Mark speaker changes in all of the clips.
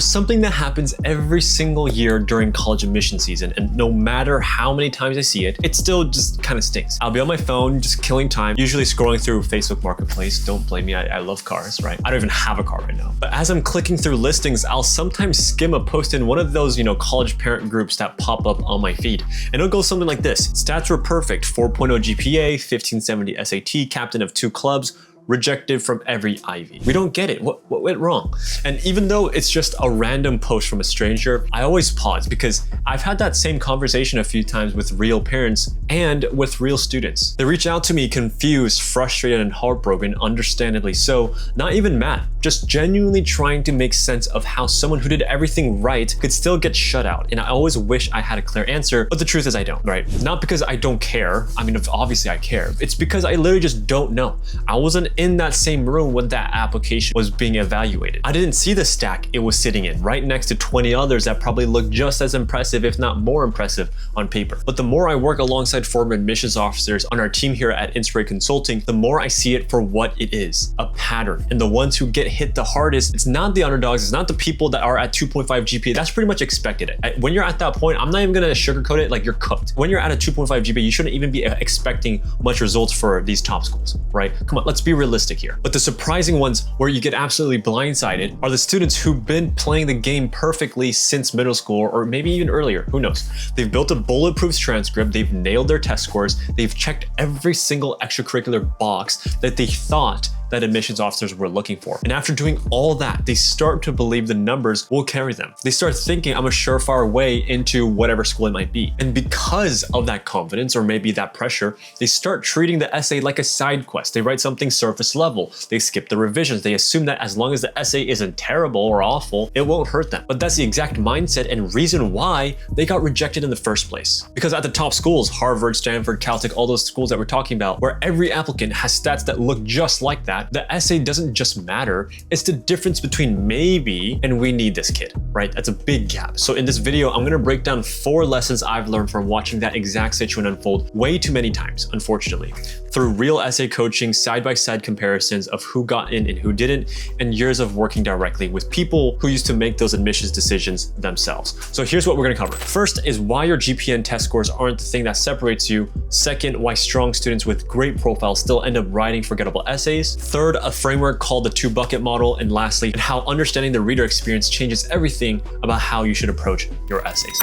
Speaker 1: There's something that happens every single year during college admission season, and no matter how many times I see it, it still just kind of stinks. I'll be on my phone, just killing time, usually scrolling through Facebook Marketplace. Don't blame me, I love cars, right? I don't even have a car right now. But as I'm clicking through listings, I'll sometimes skim a post in one of those, college parent groups that pop up on my feed. And it'll go something like this. Stats were perfect, 4.0 GPA, 1570 SAT, captain of 2 clubs, rejected from every Ivy. We don't get it. What went wrong? And even though it's just a random post from a stranger, I always pause because I've had that same conversation a few times with real parents and with real students. They reach out to me confused, frustrated, and heartbroken, understandably so, not even mad, just genuinely trying to make sense of how someone who did everything right could still get shut out. And I always wish I had a clear answer, but the truth is I don't, right? Not because I don't care. I mean, obviously I care. It's because I literally just don't know. I wasn't in that same room when that application was being evaluated. I didn't see the stack it was sitting in, right next to 20 others that probably looked just as impressive, if not more impressive, on paper. But the more I work alongside former admissions officers on our team here at Inspire Consulting, the more I see it for what it is, a pattern. And the ones who get hit the hardest, it's not the underdogs, it's not the people that are at 2.5 GPA. That's pretty much expected. When you're at that point, I'm not even gonna sugarcoat it, like you're cooked. When you're at a 2.5 GPA, you shouldn't even be expecting much results for these top schools, right? Come on, let's be realistic here. But the surprising ones where you get absolutely blindsided are the students who've been playing the game perfectly since middle school or maybe even earlier, who knows? They've built a bulletproof transcript, they've nailed their test scores, they've checked every single extracurricular box that they thought that admissions officers were looking for. And after doing all that, they start to believe the numbers will carry them. They start thinking I'm a surefire way into whatever school it might be. And because of that confidence or maybe that pressure, they start treating the essay like a side quest. They write something surface level. They skip the revisions. They assume that as long as the essay isn't terrible or awful, it won't hurt them. But that's the exact mindset and reason why they got rejected in the first place. Because at the top schools, Harvard, Stanford, Caltech, all those schools that we're talking about, where every applicant has stats that look just like that, the essay doesn't just matter, it's the difference between maybe and we need this kid, right? That's a big gap. So in this video, I'm gonna break down 4 lessons I've learned from watching that exact situation unfold way too many times, unfortunately, through real essay coaching, side-by-side comparisons of who got in and who didn't, and years of working directly with people who used to make those admissions decisions themselves. So here's what we're gonna cover. First is why your GPA and test scores aren't the thing that separates you. Second, why strong students with great profiles still end up writing forgettable essays. Third, a framework called the 2-bucket model. And lastly, how understanding the reader experience changes everything about how you should approach your essays.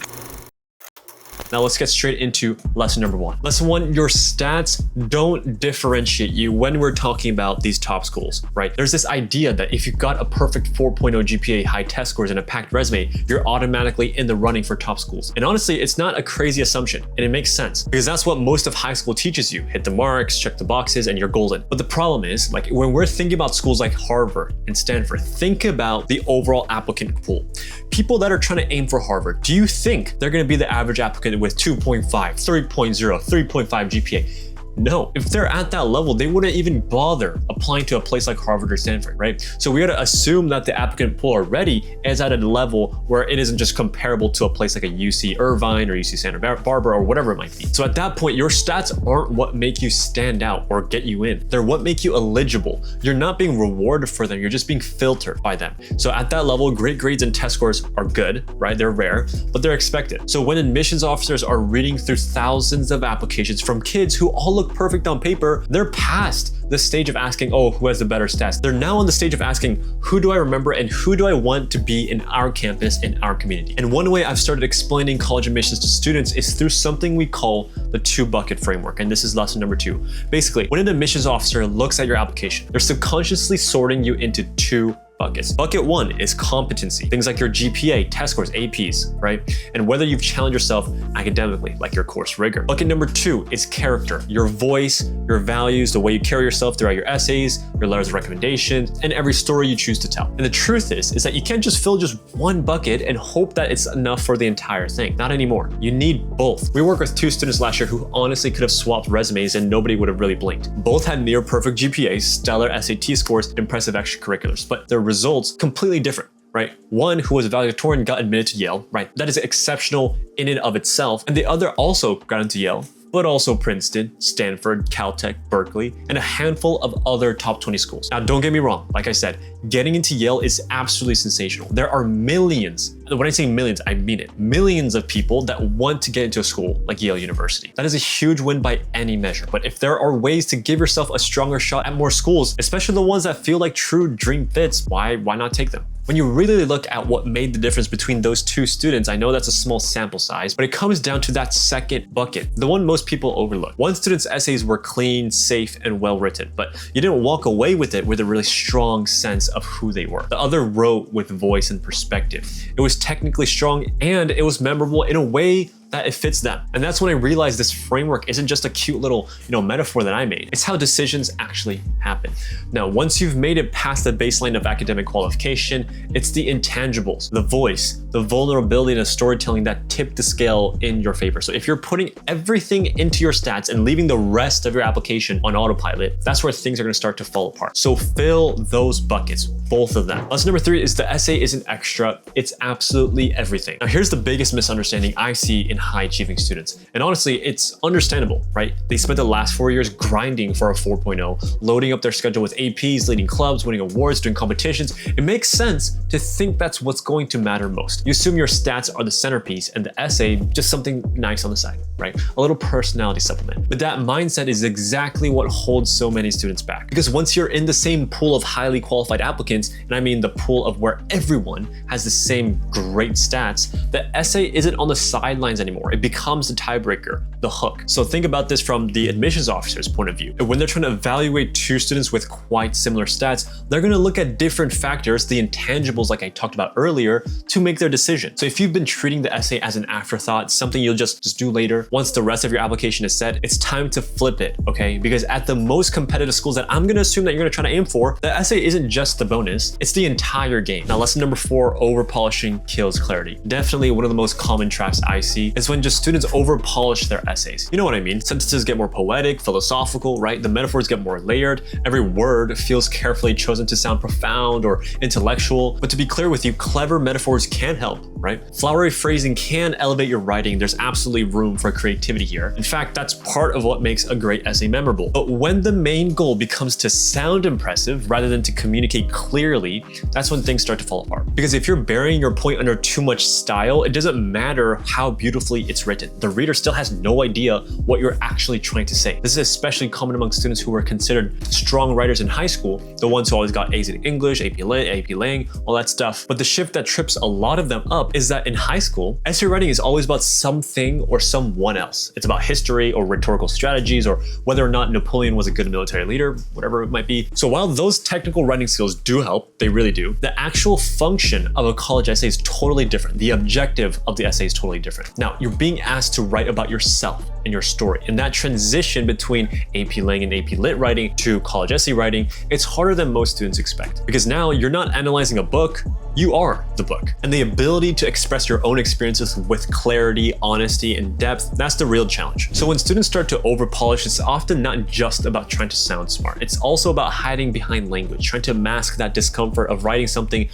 Speaker 1: Now let's get straight into lesson number 1. Lesson 1, your stats don't differentiate you when we're talking about these top schools, right? There's this idea that if you got a perfect 4.0 GPA, high test scores, and a packed resume, you're automatically in the running for top schools. And honestly, it's not a crazy assumption, and it makes sense because that's what most of high school teaches you. Hit the marks, check the boxes, and you're golden. But the problem is, like when we're thinking about schools like Harvard and Stanford, think about the overall applicant pool. People that are trying to aim for Harvard, do you think they're gonna be the average applicant with 2.5, 3.0, 3.5 GPA? No, if they're at that level, they wouldn't even bother applying to a place like Harvard or Stanford, right? So we gotta assume that the applicant pool already is at a level where it isn't just comparable to a place like a UC Irvine or UC Santa Barbara or whatever it might be. So at that point, your stats aren't what make you stand out or get you in. They're what make you eligible. You're not being rewarded for them, you're just being filtered by them. So at that level, great grades and test scores are good, right? They're rare, but they're expected. So when admissions officers are reading through thousands of applications from kids who all look perfect on paper, they're past the stage of asking, oh, who has the better stats? They're now on the stage of asking, who do I remember and who do I want to be in our campus, in our community? And one way I've started explaining college admissions to students is through something we call the 2-bucket framework. And this is lesson number 2. Basically, when an admissions officer looks at your application, they're subconsciously sorting you into 2 buckets. Bucket 1 is competency, things like your GPA, test scores, APs, right? And whether you've challenged yourself academically, like your course rigor. Bucket number 2 is character, your voice, your values, the way you carry yourself throughout your essays, your letters of recommendation, and every story you choose to tell. And the truth is that you can't just fill just one bucket and hope that it's enough for the entire thing. Not anymore. You need both. We worked with 2 students last year who honestly could have swapped resumes and nobody would have really blinked. Both had near perfect GPAs, stellar SAT scores, impressive extracurriculars, but their results completely different, right? One who was a valedictorian got admitted to Yale, right? That is exceptional in and of itself. And the other also got into Yale, but also Princeton, Stanford, Caltech, Berkeley, and a handful of other top 20 schools. Now, don't get me wrong, like I said, getting into Yale is absolutely sensational. There are millions, when I say millions, I mean it, millions of people that want to get into a school like Yale University. That is a huge win by any measure. But if there are ways to give yourself a stronger shot at more schools, especially the ones that feel like true dream fits, why not take them? When you really look at what made the difference between those two students, I know that's a small sample size, but it comes down to that second bucket, the one most people overlook. One student's essays were clean, safe, and well written, but you didn't walk away with it with a really strong sense of who they were. The other wrote with voice and perspective. It was technically strong and it was memorable in a way that it fits them. And that's when I realized this framework isn't just a cute little, metaphor that I made. It's how decisions actually happen. Now, once you've made it past the baseline of academic qualification, it's the intangibles, the voice, the vulnerability, and the storytelling that tip the scale in your favor. So if you're putting everything into your stats and leaving the rest of your application on autopilot, that's where things are gonna start to fall apart. So fill those buckets, both of them. Lesson number 3 is the essay isn't extra, it's absolutely everything. Now, here's the biggest misunderstanding I see in high achieving students. And honestly, it's understandable, right? They spent the last 4 years grinding for a 4.0, loading up their schedule with APs, leading clubs, winning awards, doing competitions. It makes sense to think that's what's going to matter most. You assume your stats are the centerpiece and the essay just something nice on the side, right? A little personality supplement. But that mindset is exactly what holds so many students back. Because once you're in the same pool of highly qualified applicants, and I mean the pool of where everyone has the same great stats, the essay isn't on the sidelines anymore. It becomes the tiebreaker, the hook. So think about this from the admissions officer's point of view. When they're trying to evaluate two students with quite similar stats, they're gonna look at different factors, the intangibles like I talked about earlier, to make their decision. So if you've been treating the essay as an afterthought, something you'll just do later, once the rest of your application is set, it's time to flip it, okay? Because at the most competitive schools that I'm gonna assume that you're gonna try to aim for, the essay isn't just the bonus, it's the entire game. Now, lesson number 4, over-polishing kills clarity. Definitely one of the most common traps I see is when just students over-polish their essays. You know what I mean? Sentences get more poetic, philosophical, right? The metaphors get more layered. Every word feels carefully chosen to sound profound or intellectual. But to be clear with you, clever metaphors can help, right? Flowery phrasing can elevate your writing. There's absolutely room for creativity here. In fact, that's part of what makes a great essay memorable. But when the main goal becomes to sound impressive rather than to communicate clearly, that's when things start to fall apart. Because if you're burying your point under too much style, it doesn't matter how beautifully it's written. The reader still has no idea what you're actually trying to say. This is especially common among students who were considered strong writers in high school, the ones who always got A's in English, AP Lit, AP Lang, all that stuff. But the shift that trips a lot of them up is that in high school, essay writing is always about something or someone else. It's about history or rhetorical strategies or whether or not Napoleon was a good military leader, whatever it might be. So while those technical writing skills do help, they really do, the actual function of a college essay is totally different. The objective of the essay is totally different. Now, you're being asked to write about yourself and your story. And that transition between AP Lang and AP Lit writing to college essay writing, it's harder than most students expect. Because now you're not analyzing a book, you are the book. And the ability to express your own experiences with clarity, honesty, and depth, that's the real challenge. So when students start to over-polish, it's often not just about trying to sound smart. It's also about hiding behind language, trying to mask that discomfort of writing something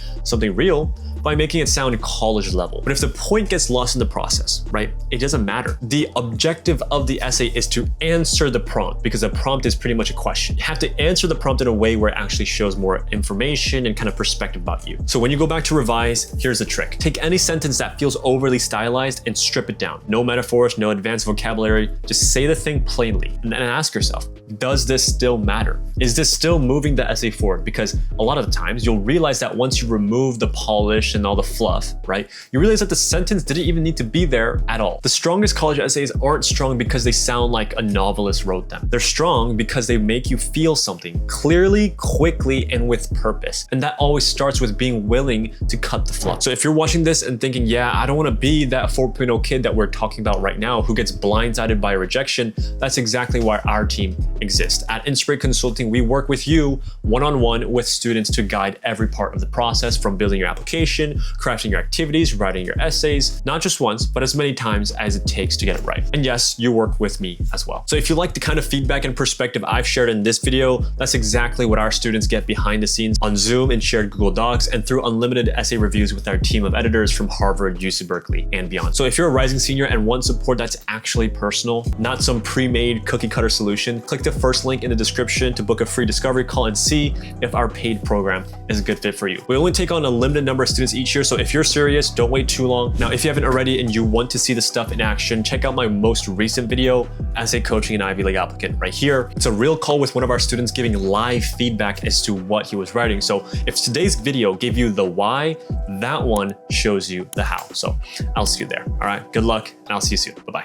Speaker 1: real by making it sound college level. But if the point gets lost in the process, right, it doesn't matter. The objective of the essay is to answer the prompt, because the prompt is pretty much a question. You have to answer the prompt in a way where it actually shows more information and kind of perspective about you. So when you go back to revise, here's the trick. Take any sentence that feels overly stylized and strip it down. No metaphors, no advanced vocabulary, just say the thing plainly. And then ask yourself, does this still matter? Is this still moving the essay forward? Because a lot of the times you'll realize that once you remove the polish and all the fluff, right, you realize that the sentence didn't even need to be there at all. The strongest college essays aren't strong because they sound like a novelist wrote them. They're strong because they make you feel something clearly, quickly, and with purpose. And that always starts with being willing to cut the fluff. So if you're watching this and thinking, yeah, I don't want to be that 4.0 kid that we're talking about right now who gets blindsided by rejection, that's exactly why our team exists. At Inspirate Consulting, we work with you one-on-one with students to guide every part of the process, from building your application, crafting your activities, writing your essays, not just once, but as many times as it takes to get it right. And yes, course, you work with me as well. So if you like the kind of feedback and perspective I've shared in this video, that's exactly what our students get behind the scenes on Zoom and shared Google Docs and through unlimited essay reviews with our team of editors from Harvard, UC Berkeley, and beyond. So if you're a rising senior and want support that's actually personal, not some pre-made cookie cutter solution, click the first link in the description to book a free discovery call and see if our paid program is a good fit for you. We only take on a limited number of students each year, so if you're serious, don't wait too long. Now, if you haven't already and you want to see the stuff in action, check out my most recent video, Essay Coaching an Ivy League Applicant, right here. It's a real call with one of our students giving live feedback as to what he was writing. So if today's video gave you the why, that one shows you the how. So I'll see you there. All right, good luck, and I'll see you soon. Bye-bye.